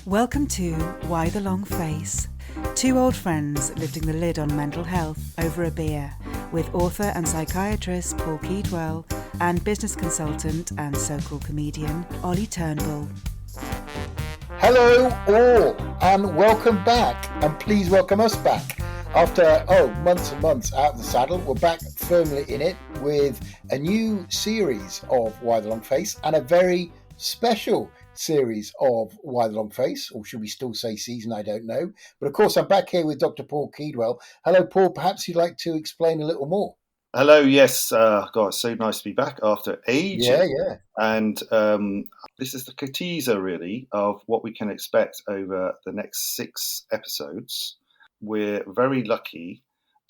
Welcome to Why the Long Face? Two old friends lifting the lid on mental health over a beer with author and psychiatrist Paul Keedwell and business consultant and so-called comedian Ollie Turnbull. Hello all and welcome back, and please welcome us back. After months and months out of the saddle, we're back firmly in it with a new series of Why the Long Face and a very special series of Why the Long Face, or should we still say season? I don't know. But of course, I'm back here with Dr. Paul Keedwell. Hello, Paul. Perhaps you'd like to explain a little more. Hello, yes. God, it's so nice to be back after ages. Yeah. And this is the teaser, really, of what we can expect over the next 6 episodes. We're very lucky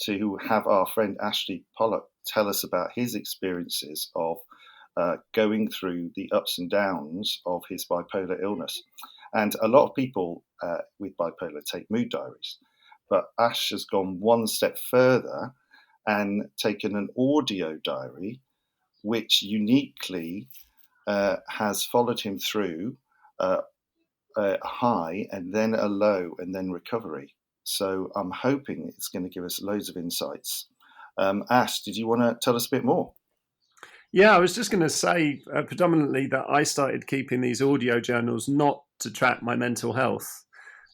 to have our friend Ashley Pollak tell us about his experiences of going through the ups and downs of his bipolar illness. And a lot of people with bipolar take mood diaries. But Ash has gone one step further and taken an audio diary, which uniquely has followed him through a high and then a low and then recovery. So I'm hoping it's going to give us loads of insights. Ash, did you want to tell us a bit more? Yeah, I was just going to say predominantly that I started keeping these audio journals not to track my mental health,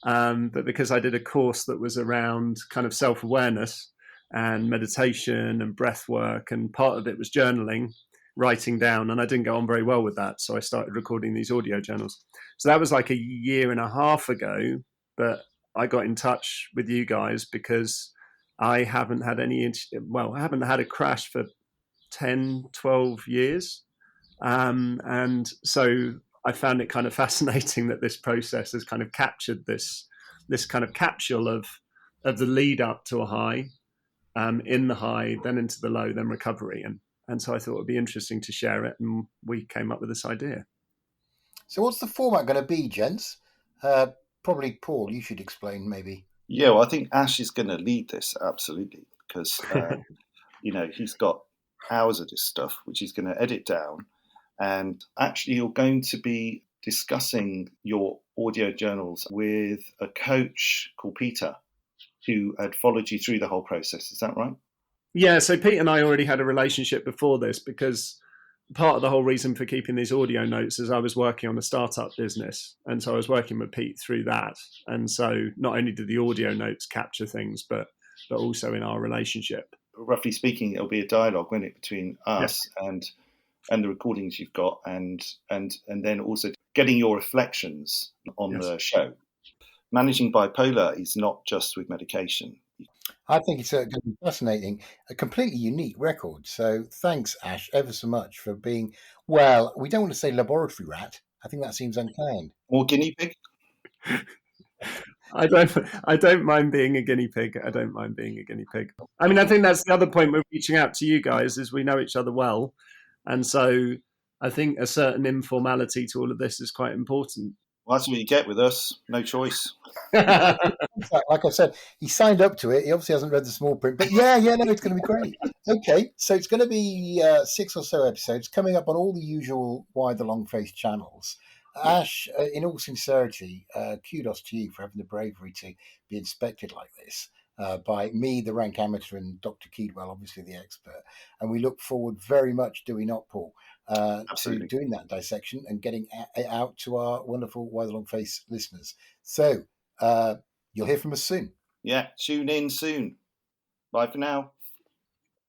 but because I did a course that was around kind of self-awareness and meditation and breath work, and part of it was journaling, writing down, and I didn't go on very well with that, so I started recording these audio journals. So that was like 1.5 years ago, but I got in touch with you guys because I haven't had I haven't had a crash for 10, 12 years. And so I found it kind of fascinating that this process has kind of captured this kind of capsule of the lead up to a high, in the high, then into the low, then recovery. And so I thought it would be interesting to share it. And we came up with this idea. So what's the format going to be, gents? Probably Paul, you should explain maybe. Yeah, well, I think Ash is going to lead this, absolutely, because, he's got hours of this stuff, which he's going to edit down. And actually, you're going to be discussing your audio journals with a coach called Peter, who had followed you through the whole process. Is that right? Yeah, so Pete and I already had a relationship before this, because part of the whole reason for keeping these audio notes is I was working on a startup business. And so I was working with Pete through that. And so not only did the audio notes capture things, but also in our relationship. Roughly speaking, it'll be a dialogue, won't it, between us and the recordings you've got, and then also getting your reflections on the show. Managing bipolar is not just with medication. I think it's going to be fascinating, a completely unique record. So thanks, Ash, ever so much for being, well, we don't want to say laboratory rat. I think that seems unkind. Or guinea pig? I don't mind being a guinea pig. I don't mind being a guinea pig. I mean, I think that's the other point we're reaching out to you guys, is we know each other well. And so I think a certain informality to all of this is quite important. Well, that's what you get with us. No choice. Like I said, he signed up to it. He obviously hasn't read the small print, but no, it's going to be great. Okay, so it's going to be 6 or so episodes coming up on all the usual Why the Long Face channels. Ash, in all sincerity, kudos to you for having the bravery to be inspected like this by me, the rank amateur, and Dr. Keedwell, obviously the expert. And we look forward very much, do we not, Paul, to doing that dissection and getting it out to our wonderful Why the Long Face listeners. So you'll hear from us soon. Yeah, tune in soon. Bye for now.